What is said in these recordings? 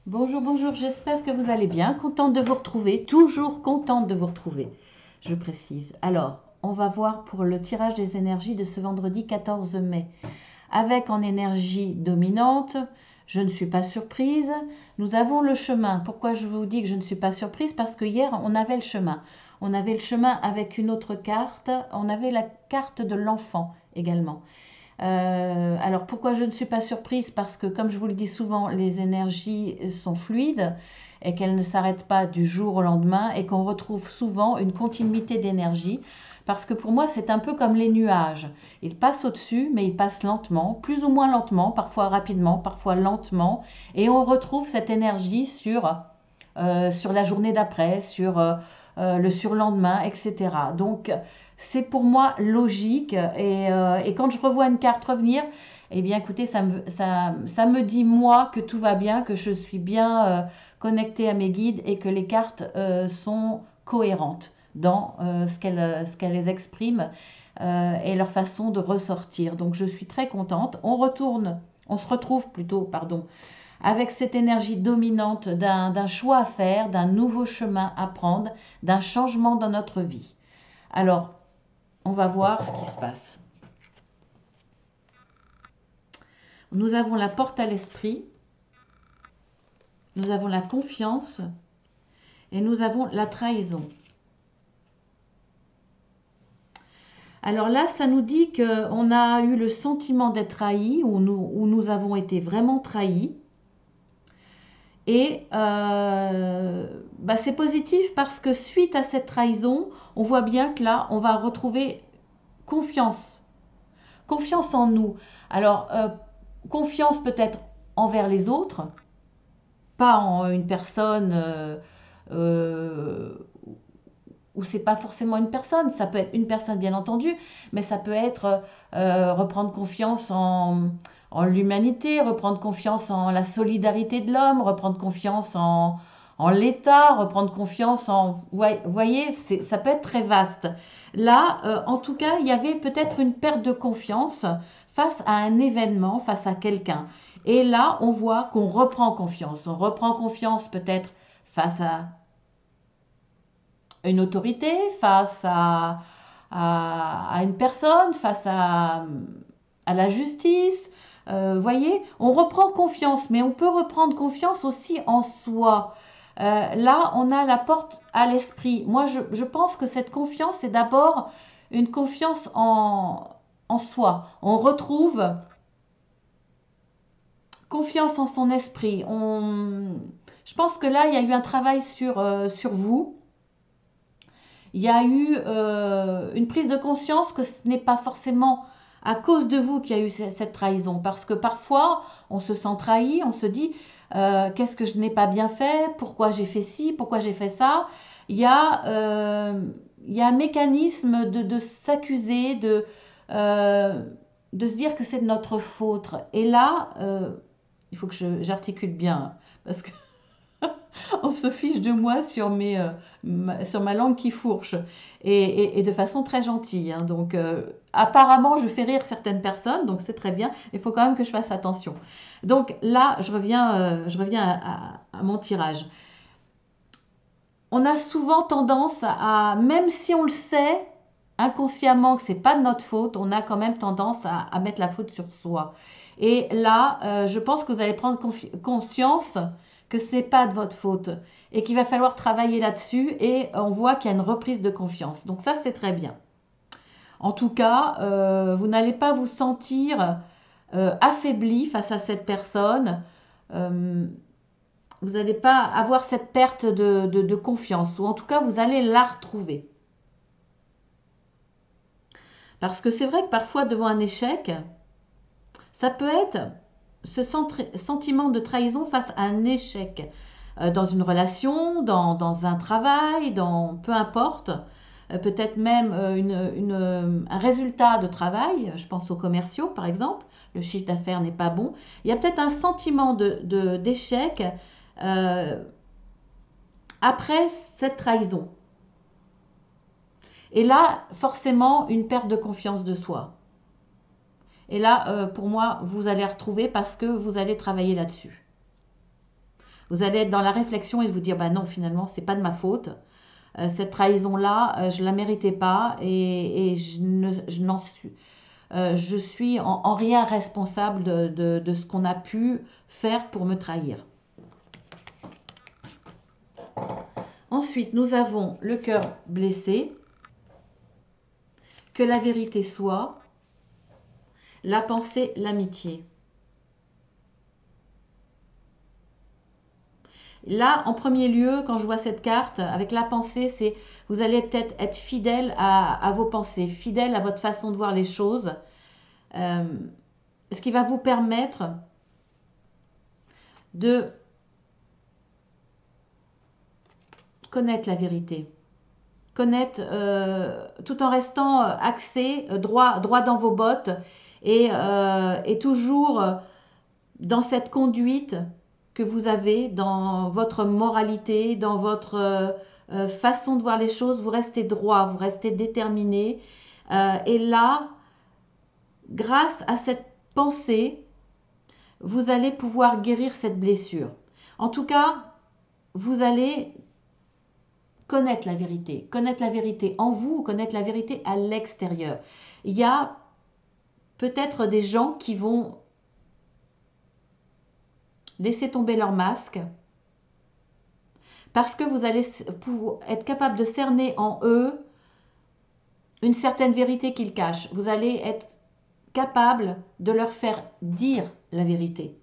Bonjour, bonjour, j'espère que vous allez bien. Contente de vous retrouver, toujours contente de vous retrouver, je précise. Alors, on va voir pour le tirage des énergies de ce vendredi 14 mai. Avec en énergie dominante, je ne suis pas surprise. Nous avons le chemin. Pourquoi je vous dis que je ne suis pas surprise? Parce que hier, on avait le chemin. On avait le chemin avec une autre carte. On avait la carte de l'enfant également. Alors pourquoi je ne suis pas surprise? Parce que comme je vous le dis souvent, les énergies sont fluides et qu'elles ne s'arrêtent pas du jour au lendemain et qu'on retrouve souvent une continuité d'énergie. Parce que pour moi, c'est un peu comme les nuages. Ils passent au-dessus, mais ils passent lentement, plus ou moins lentement, parfois rapidement, parfois lentement. Et on retrouve cette énergie sur la journée d'après, sur le surlendemain, etc. Donc, c'est pour moi logique. Et quand je revois une carte revenir, eh bien, écoutez, ça me dit, moi, que tout va bien, que je suis bien connectée à mes guides et que les cartes sont cohérentes dans ce qu'elles expriment et leur façon de ressortir. Donc, je suis très contente. On se retrouve plutôt, pardon, avec cette énergie dominante d'un choix à faire, d'un nouveau chemin à prendre, d'un changement dans notre vie. Alors, on va voir ce qui se passe. Nous avons la porte à l'esprit, nous avons la confiance et nous avons la trahison. Alors là, ça nous dit qu'on a eu le sentiment d'être trahi, où nous avons été vraiment trahis. Et c'est positif parce que suite à cette trahison, on voit bien que là, on va retrouver confiance. Confiance en nous. Alors, confiance peut-être envers les autres, pas en une personne euh, ou c'est pas forcément une personne, ça peut être une personne bien entendu, mais ça peut être reprendre confiance en l'humanité, reprendre confiance en la solidarité de l'homme, reprendre confiance en l'État, reprendre confiance en... Vous voyez, ça peut être très vaste. Là, en tout cas, il y avait peut-être une perte de confiance face à un événement, face à quelqu'un. Et là, on voit qu'on reprend confiance. On reprend confiance peut-être face à une autorité, à une personne, à la justice. Voyez, on reprend confiance, mais on peut reprendre confiance aussi en soi. Là, on a la porte à l'esprit. Moi, je pense que cette confiance est d'abord une confiance en soi. On retrouve confiance en son esprit. Je pense que là, il y a eu un travail sur vous. Il y a eu une prise de conscience que ce n'est pas forcément à cause de vous qu'il y a eu cette trahison. Parce que parfois, on se sent trahi, on se dit qu'est-ce que je n'ai pas bien fait, pourquoi j'ai fait ci, pourquoi j'ai fait ça. Il y a, euh, il y a un mécanisme de s'accuser, euh, de se dire que c'est de notre faute. Et là, il faut que j'articule bien, parce que on se fiche de moi sur ma langue qui fourche et de façon très gentille, hein. Donc apparemment je fais rire certaines personnes, donc c'est très bien. Il faut quand même que je fasse attention. Donc là je reviens à mon tirage. On a souvent tendance même si on le sait inconsciemment que c'est pas de notre faute, on a quand même tendance à mettre la faute sur soi. Et là, je pense que vous allez prendre conscience que c'est pas de votre faute et qu'il va falloir travailler là-dessus. Et on voit qu'il y a une reprise de confiance. Donc ça, c'est très bien. En tout cas, vous n'allez pas vous sentir affaibli face à cette personne. Euh, Vous n'allez pas avoir cette perte de confiance, ou en tout cas, vous allez la retrouver. Parce que c'est vrai que parfois, devant un échec, ça peut être ce sentiment de trahison face à un échec dans une relation, dans un travail, peu importe, peut-être même un résultat de travail, je pense aux commerciaux par exemple, le chiffre d'affaires n'est pas bon, il y a peut-être un sentiment d'échec euh, après cette trahison. Et là, forcément, une perte de confiance de soi. Et là, pour moi, vous allez retrouver parce que vous allez travailler là-dessus. Vous allez être dans la réflexion et vous dire, bah non, finalement, c'est pas de ma faute. Cette trahison-là, je la méritais pas et je n'en suis, je suis en rien responsable de ce qu'on a pu faire pour me trahir. Ensuite, nous avons le cœur blessé, que la vérité soit, la pensée, l'amitié. Là, en premier lieu, quand je vois cette carte, avec la pensée, c'est vous allez peut-être être fidèle à vos pensées, fidèle à votre façon de voir les choses, ce qui va vous permettre de connaître la vérité. Connaître tout en restant axé, droit dans vos bottes et toujours dans cette conduite que vous avez, dans votre moralité, dans votre façon de voir les choses, vous restez droit, vous restez déterminé. Et là, grâce à cette pensée, vous allez pouvoir guérir cette blessure. En tout cas, vous allez connaître la vérité en vous, connaître la vérité à l'extérieur. Il y a peut-être des gens qui vont laisser tomber leur masque parce que vous allez être capable de cerner en eux une certaine vérité qu'ils cachent. Vous allez être capable de leur faire dire la vérité.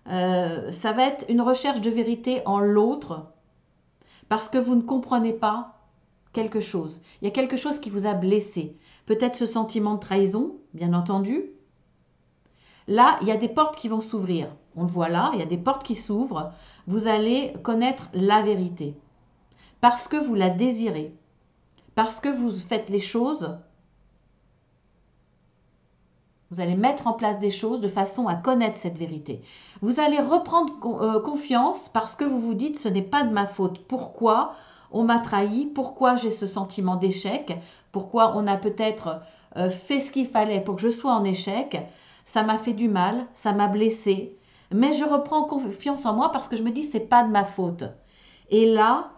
Ça va être une recherche de vérité en l'autre parce que vous ne comprenez pas quelque chose. Il y a quelque chose qui vous a blessé. Peut-être ce sentiment de trahison, bien entendu. Là, il y a des portes qui vont s'ouvrir. On le voit là, il y a des portes qui s'ouvrent. Vous allez connaître la vérité. Parce que vous la désirez. Parce que vous faites les choses. Vous allez mettre en place des choses de façon à connaître cette vérité. Vous allez reprendre confiance parce que vous vous dites ce n'est pas de ma faute. Pourquoi on m'a trahi? Pourquoi j'ai ce sentiment d'échec? Pourquoi on a peut-être fait ce qu'il fallait pour que je sois en échec? Ça m'a fait du mal, ça m'a blessé. Mais je reprends confiance en moi parce que je me dis c'est pas de ma faute. Et là,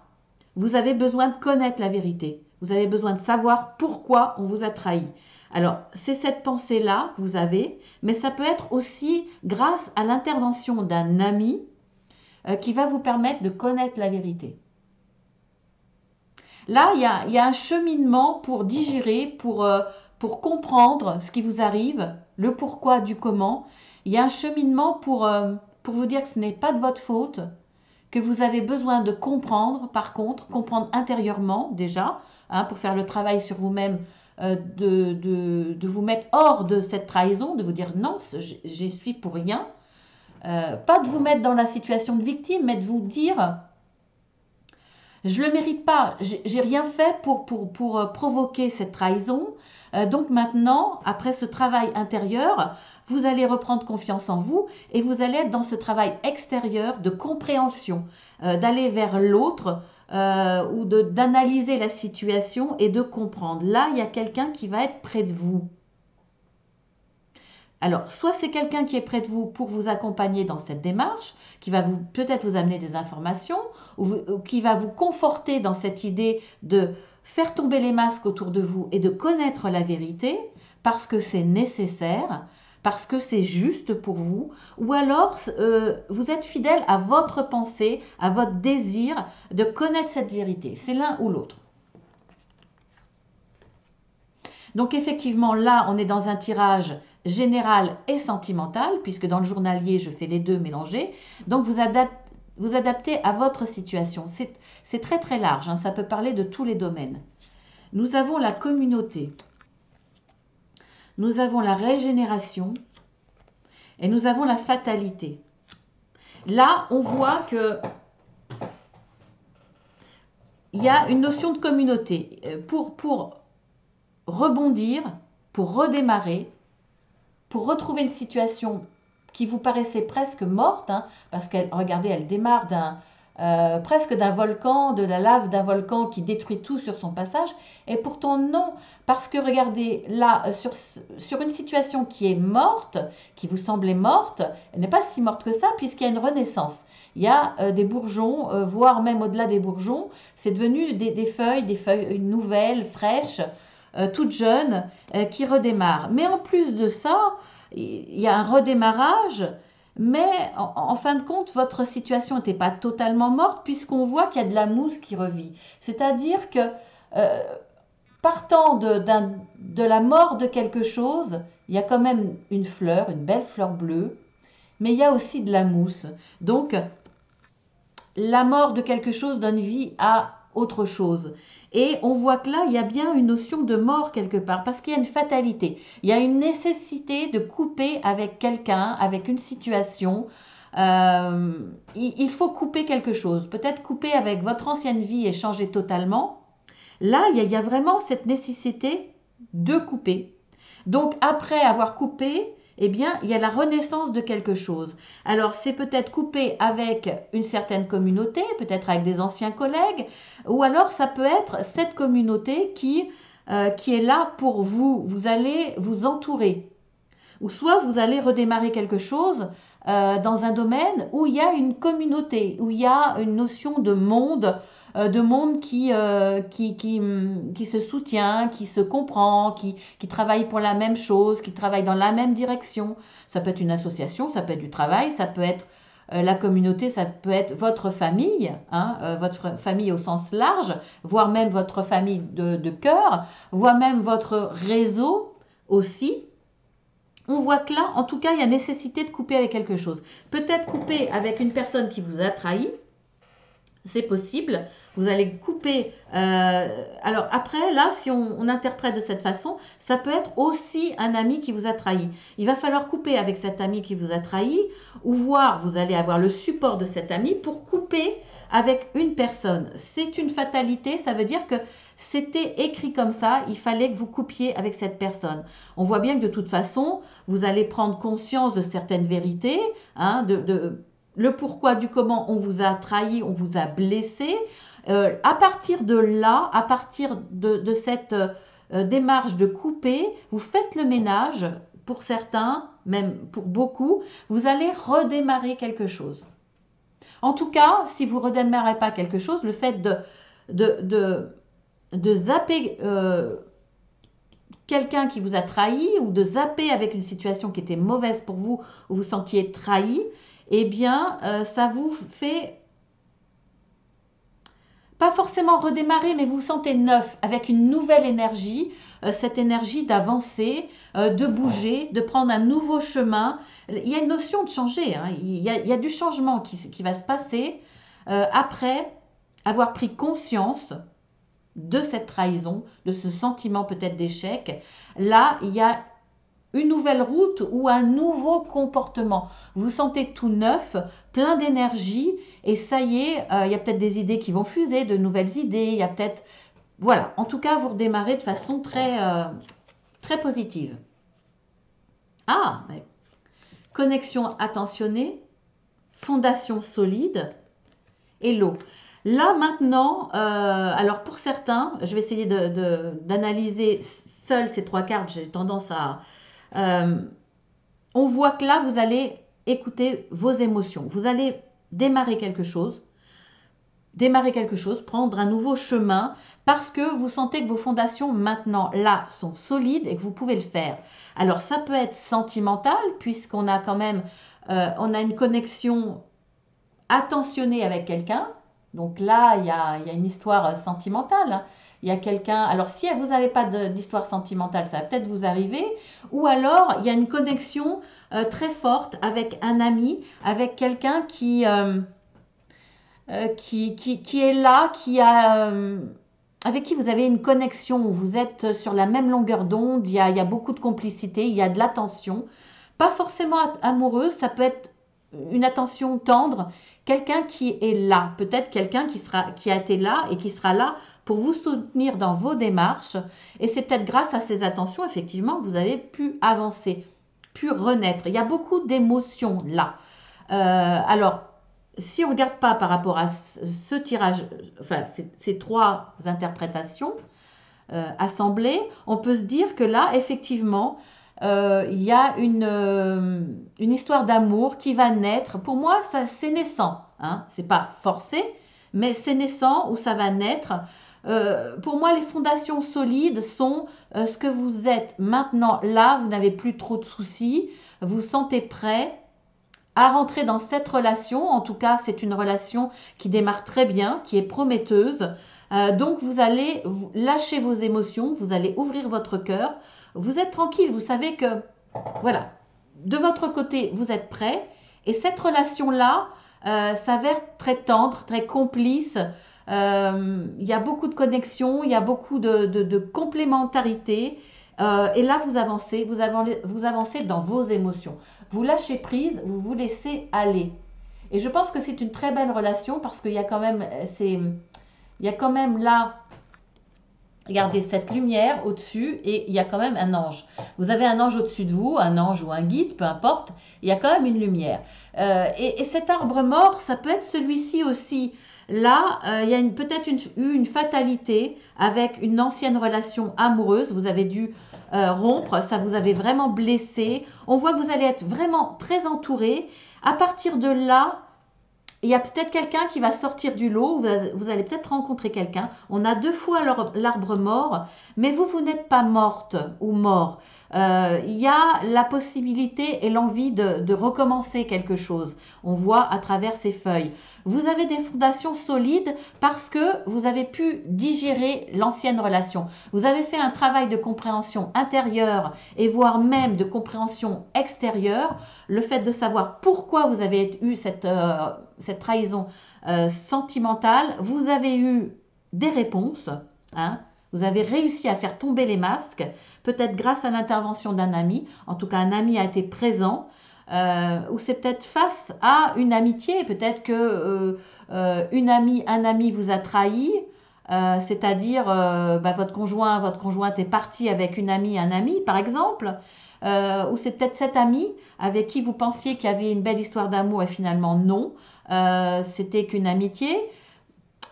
vous avez besoin de connaître la vérité. Vous avez besoin de savoir pourquoi on vous a trahi. Alors, c'est cette pensée-là que vous avez, mais ça peut être aussi grâce à l'intervention d'un ami qui va vous permettre de connaître la vérité. Là, il y a un cheminement pour digérer, pour comprendre ce qui vous arrive, le pourquoi du comment. Il y a un cheminement pour vous dire que ce n'est pas de votre faute, que vous avez besoin de comprendre, par contre, comprendre intérieurement déjà, hein, pour faire le travail sur vous-même, de vous mettre hors de cette trahison, de vous dire non, j'y suis pour rien. Pas de vous mettre dans la situation de victime, mais de vous dire je ne le mérite pas, j'ai rien fait pour provoquer cette trahison. Donc maintenant, après ce travail intérieur, vous allez reprendre confiance en vous et vous allez être dans ce travail extérieur de compréhension, d'aller vers l'autre ou d'analyser la situation et de comprendre. Là, il y a quelqu'un qui va être près de vous. Alors, soit c'est quelqu'un qui est près de vous pour vous accompagner dans cette démarche, qui va peut-être vous amener des informations, ou qui va vous conforter dans cette idée de faire tomber les masques autour de vous et de connaître la vérité, parce que c'est nécessaire, parce que c'est juste pour vous, ou alors vous êtes fidèle à votre pensée, à votre désir de connaître cette vérité. C'est l'un ou l'autre. Donc effectivement, là, on est dans un tirage général et sentimental, puisque dans le journalier, je fais les deux mélangés. Donc vous adaptez à votre situation. C'est très très large, hein, ça peut parler de tous les domaines. Nous avons la communauté, nous avons la régénération et nous avons la fatalité. Là, on voit que il y a une notion de communauté. Pour rebondir, pour redémarrer, pour retrouver une situation qui vous paraissait presque morte, hein, parce qu'elle, regardez, elle démarre presque d'un volcan, de la lave d'un volcan qui détruit tout sur son passage. Et pourtant non, parce que regardez, là, sur une situation qui est morte, qui vous semblait morte, elle n'est pas si morte que ça, puisqu'il y a une renaissance. Il y a des bourgeons, voire même au-delà des bourgeons, c'est devenu des feuilles nouvelles, fraîches, toutes jeunes, qui redémarrent. Mais en plus de ça, il y a un redémarrage, mais en fin de compte, votre situation n'était pas totalement morte, puisqu'on voit qu'il y a de la mousse qui revit. C'est-à-dire que euh, partant de la mort de quelque chose, il y a quand même une fleur, une belle fleur bleue, mais il y a aussi de la mousse. Donc, la mort de quelque chose donne vie à autre chose. Et on voit que là, il y a bien une notion de mort quelque part, parce qu'il y a une fatalité. Il y a une nécessité de couper avec quelqu'un, avec une situation. Il faut couper quelque chose. Peut-être couper avec votre ancienne vie et changer totalement. Là, il y a vraiment cette nécessité de couper. Donc, après avoir coupé, eh bien, il y a la renaissance de quelque chose. Alors, c'est peut-être couper avec une certaine communauté, peut-être avec des anciens collègues, ou alors ça peut être cette communauté qui est là pour vous. Vous allez vous entourer. Ou soit vous allez redémarrer quelque chose dans un domaine où il y a une communauté, où il y a une notion de monde qui se soutient, qui se comprend, qui travaille pour la même chose, qui travaille dans la même direction. Ça peut être une association, ça peut être du travail, ça peut être la communauté, ça peut être votre famille, hein, votre famille au sens large, voire même votre famille de cœur, voire même votre réseau aussi. On voit que là, en tout cas, il y a nécessité de couper avec quelque chose. Peut-être couper avec une personne qui vous a trahi, c'est possible. Vous allez couper. Alors après, là, si on interprète de cette façon, ça peut être aussi un ami qui vous a trahi. Il va falloir couper avec cet ami qui vous a trahi, ou voir, vous allez avoir le support de cet ami pour couper avec une personne. C'est une fatalité, ça veut dire que c'était écrit comme ça, il fallait que vous coupiez avec cette personne. On voit bien que de toute façon, vous allez prendre conscience de certaines vérités, hein, le pourquoi du comment on vous a trahi, on vous a blessé. À partir de là, à partir de cette démarche de couper, vous faites le ménage pour certains, même pour beaucoup, vous allez redémarrer quelque chose. En tout cas, si vous ne redémarrez pas quelque chose, le fait de zapper quelqu'un qui vous a trahi ou de zapper avec une situation qui était mauvaise pour vous, où vous sentiez trahi, eh bien, ça vous fait pas forcément redémarrer, mais vous vous sentez neuf, avec une nouvelle énergie, cette énergie d'avancer, de bouger, de prendre un nouveau chemin. Il y a une notion de changer, hein. Il y a du changement qui va se passer après avoir pris conscience de cette trahison, de ce sentiment peut-être d'échec. Là, il y a une nouvelle route ou un nouveau comportement. Vous vous sentez tout neuf, plein d'énergie, et ça y est, il y a peut-être des idées qui vont fuser, de nouvelles idées, il y a peut-être... Voilà, en tout cas, vous redémarrez de façon très positive. Ah, mais connexion attentionnée, fondation solide et l'eau. Là maintenant, alors pour certains, je vais essayer d'analyser seul ces trois cartes, j'ai tendance à... on voit que là, vous allez écouter vos émotions. Vous allez démarrer quelque chose, prendre un nouveau chemin, parce que vous sentez que vos fondations maintenant, là, sont solides et que vous pouvez le faire. Alors, ça peut être sentimental, puisqu'on a quand même on a une connexion attentionnée avec quelqu'un. Donc là, il y a une histoire sentimentale, hein. Il y a quelqu'un, alors si vous n'avez pas d'histoire sentimentale, ça va peut-être vous arriver, ou alors il y a une connexion très forte avec un ami, avec quelqu'un qui est là, avec qui vous avez une connexion, vous êtes sur la même longueur d'onde, il y a beaucoup de complicité, il y a de l'attention, pas forcément amoureuse, ça peut être une attention tendre, quelqu'un qui est là, peut-être quelqu'un qui a été là et qui sera là pour vous soutenir dans vos démarches. Et c'est peut-être grâce à ces attentions, effectivement, que vous avez pu avancer, pu renaître. Il y a beaucoup d'émotions là. Alors, si on ne regarde pas par rapport à ce tirage, enfin ces trois interprétations assemblées, on peut se dire que là, effectivement, il y a une histoire d'amour qui va naître. Pour moi, c'est naissant. Hein, c'est pas forcé, mais c'est naissant où ça va naître. Pour moi, les fondations solides sont ce que vous êtes maintenant là. Vous n'avez plus trop de soucis. Vous vous sentez prêt à rentrer dans cette relation. En tout cas, c'est une relation qui démarre très bien, qui est prometteuse. Donc, vous allez lâcher vos émotions, vous allez ouvrir votre cœur. Vous êtes tranquille, vous savez que, voilà, de votre côté, vous êtes prêt. Et cette relation-là s'avère très tendre, très complice. Il y a beaucoup de connexions, il y a beaucoup de complémentarité. Et là, vous avancez dans vos émotions. Vous lâchez prise, vous vous laissez aller. Et je pense que c'est une très belle relation parce qu'il y a quand même, il y a quand même là, regardez cette lumière au-dessus et il y a quand même un ange. Vous avez un ange au-dessus de vous, un ange ou un guide, peu importe. Il y a quand même une lumière. Et cet arbre mort, ça peut être celui-ci aussi. Là, il y a peut-être eu une fatalité avec une ancienne relation amoureuse. Vous avez dû rompre, ça vous avait vraiment blessé. On voit que vous allez être vraiment très entouré. À partir de là, il y a peut-être quelqu'un qui va sortir du lot, vous allez peut-être rencontrer quelqu'un. On a deux fois l'arbre mort, mais vous n'êtes pas morte ou mort. Il y a la possibilité et l'envie de recommencer quelque chose. On voit à travers ces feuilles. Vous avez des fondations solides parce que vous avez pu digérer l'ancienne relation. Vous avez fait un travail de compréhension intérieure et voire même de compréhension extérieure. Le fait de savoir pourquoi vous avez eu cette trahison sentimentale, vous avez eu des réponses. Hein, vous avez réussi à faire tomber les masques, peut-être grâce à l'intervention d'un ami. En tout cas, un ami a été présent. Ou c'est peut-être face à une amitié, peut-être que un ami vous a trahi, c'est-à-dire votre conjointe est parti avec une amie, un ami par exemple, ou c'est peut-être cet ami avec qui vous pensiez qu'il y avait une belle histoire d'amour et finalement non, c'était qu'une amitié.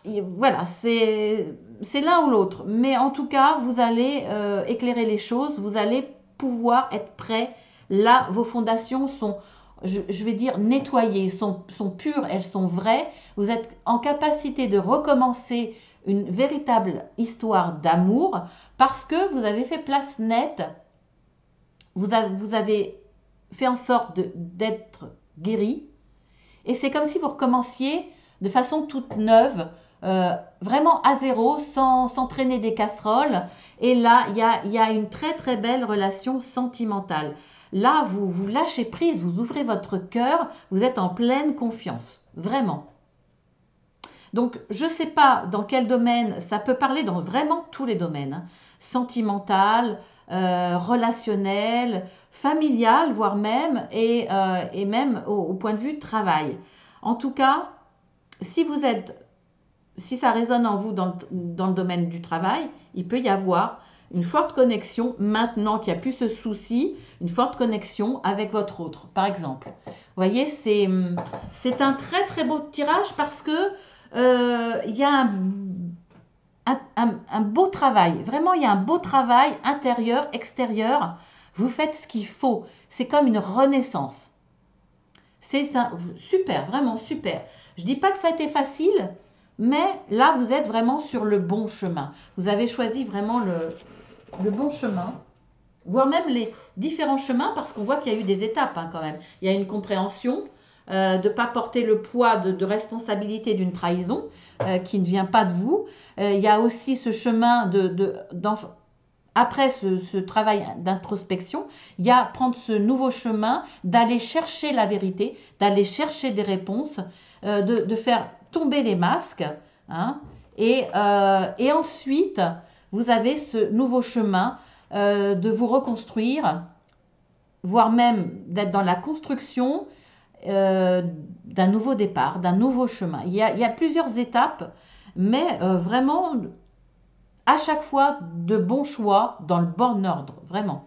Et voilà, c'est l'un ou l'autre, mais en tout cas, vous allez éclairer les choses, vous allez pouvoir être prêt. Là, vos fondations sont, je vais dire, nettoyées, sont pures, elles sont vraies. Vous êtes en capacité de recommencer une véritable histoire d'amour parce que vous avez fait place nette, vous avez fait en sorte d'être guéri. Et c'est comme si vous recommenciez de façon toute neuve, vraiment à zéro, sans traîner des casseroles. Et là, il y a une très très belle relation sentimentale. Là, vous lâchez prise, vous ouvrez votre cœur, vous êtes en pleine confiance, vraiment. Donc, je ne sais pas dans quel domaine, ça peut parler dans vraiment tous les domaines, hein. Sentimental, relationnel, familial, voire même, et même au point de vue travail. En tout cas, si ça résonne en vous dans le domaine du travail, il peut y avoir une forte connexion, maintenant qu'il n'y a plus ce souci, une forte connexion avec votre autre, par exemple. Vous voyez, c'est un très très beau tirage parce que il y a un beau travail. Vraiment, il y a un beau travail intérieur, extérieur. Vous faites ce qu'il faut. C'est comme une renaissance. C'est super, vraiment super. Je ne dis pas que ça a été facile, mais là, vous êtes vraiment sur le bon chemin. Vous avez choisi vraiment le bon chemin, voire même les différents chemins, parce qu'on voit qu'il y a eu des étapes hein, quand même. Il y a une compréhension de ne pas porter le poids de responsabilité d'une trahison qui ne vient pas de vous. Il y a aussi ce chemin après ce travail d'introspection, il y a prendre ce nouveau chemin d'aller chercher la vérité, d'aller chercher des réponses, de faire tomber les masques. Hein, et ensuite, vous avez ce nouveau chemin de vous reconstruire, voire même d'être dans la construction d'un nouveau départ, d'un nouveau chemin. Il y a plusieurs étapes, mais vraiment à chaque fois de bons choix dans le bon ordre, vraiment.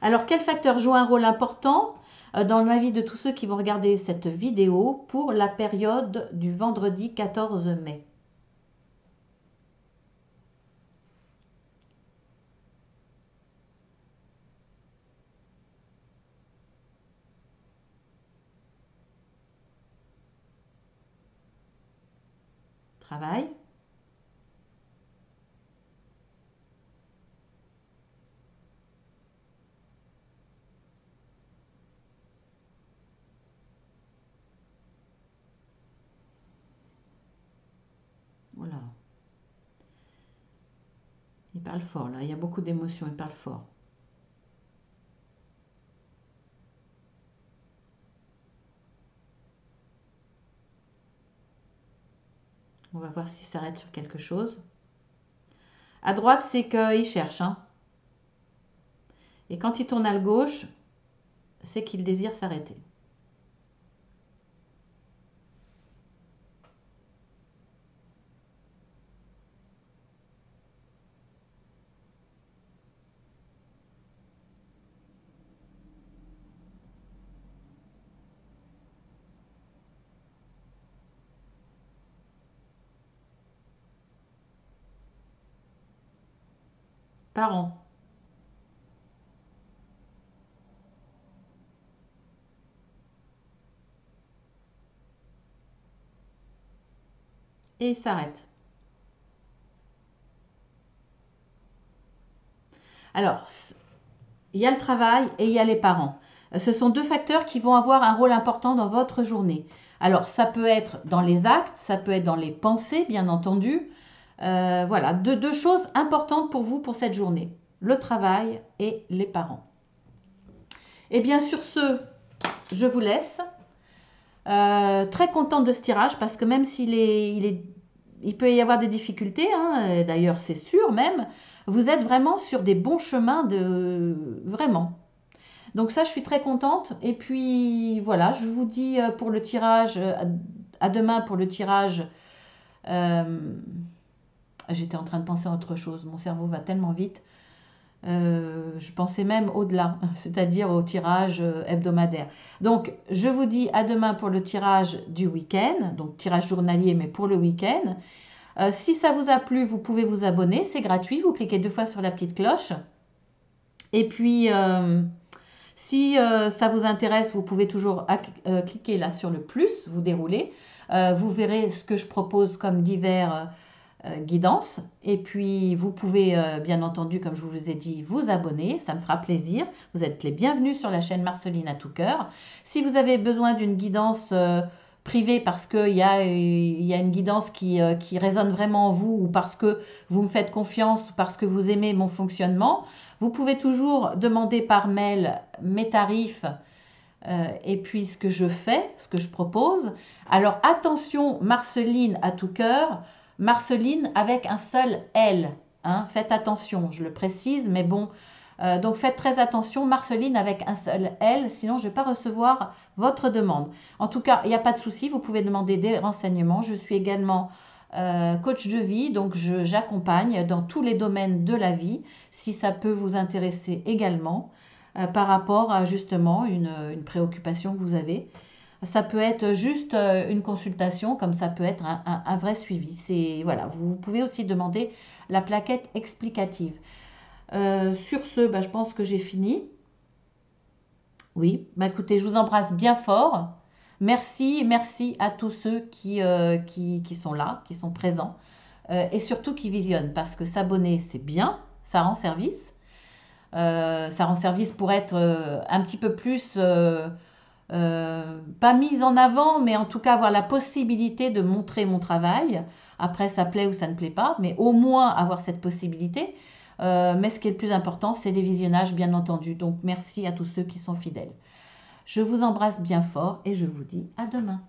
Alors, quel facteur joue un rôle important? dans l'avis de tous ceux qui vont regarder cette vidéo pour la période du vendredi 14 mai. Travail. Voilà. Il parle fort là, il y a beaucoup d'émotions, il parle fort. On va voir s'il s'arrête sur quelque chose. À droite, c'est qu'il cherche. Hein. Et quand il tourne à gauche, c'est qu'il désire s'arrêter. Parents. Et il s'arrête. Alors, il y a le travail et il y a les parents. Ce sont deux facteurs qui vont avoir un rôle important dans votre journée. Alors, ça peut être dans les actes, ça peut être dans les pensées, bien entendu. Voilà, deux choses importantes pour vous pour cette journée. Le travail et les parents. Et bien sur ce, je vous laisse. Très contente de ce tirage parce que même il peut y avoir des difficultés, hein, d'ailleurs c'est sûr même, vous êtes vraiment sur des bons chemins vraiment. Donc ça, je suis très contente. Et puis voilà, je vous dis pour le tirage, à demain pour le tirage. J'étais en train de penser à autre chose, mon cerveau va tellement vite. Je pensais même au-delà, c'est-à-dire au tirage hebdomadaire. Donc, je vous dis à demain pour le tirage du week-end, donc tirage journalier, mais pour le week-end. Si ça vous a plu, vous pouvez vous abonner, c'est gratuit, vous cliquez 2 fois sur la petite cloche. Et puis, si ça vous intéresse, vous pouvez toujours cliquer là sur le plus, vous déroulez. Vous verrez ce que je propose comme divers guidance. Et puis, vous pouvez, bien entendu, comme je vous ai dit, vous abonner. Ça me fera plaisir. Vous êtes les bienvenus sur la chaîne Marceline à tout cœur. Si vous avez besoin d'une guidance privée parce qu'il y a une guidance qui résonne vraiment en vous ou parce que vous me faites confiance ou parce que vous aimez mon fonctionnement, vous pouvez toujours demander par mail mes tarifs et puis ce que je fais, ce que je propose. Alors, attention, Marceline à tout cœur. Marceline avec un seul L. Hein, faites attention, je le précise, mais bon. Donc faites très attention, Marceline avec un seul L, sinon je ne vais pas recevoir votre demande. En tout cas, il n'y a pas de souci, vous pouvez demander des renseignements. Je suis également coach de vie, donc j'accompagne dans tous les domaines de la vie, si ça peut vous intéresser également, par rapport à justement une préoccupation que vous avez. Ça peut être juste une consultation, comme ça peut être un vrai suivi. Voilà, vous pouvez aussi demander la plaquette explicative. Sur ce, je pense que j'ai fini. Oui, écoutez, je vous embrasse bien fort. Merci à tous ceux qui sont là, qui sont présents et surtout qui visionnent, parce que s'abonner, c'est bien, ça rend service. Ça rend service pour être un petit peu plus... pas mise en avant, mais en tout cas avoir la possibilité de montrer mon travail. Après, ça plaît ou ça ne plaît pas, mais au moins avoir cette possibilité. Mais ce qui est le plus important, c'est les visionnages, bien entendu. Donc, merci à tous ceux qui sont fidèles. Je vous embrasse bien fort et je vous dis à demain.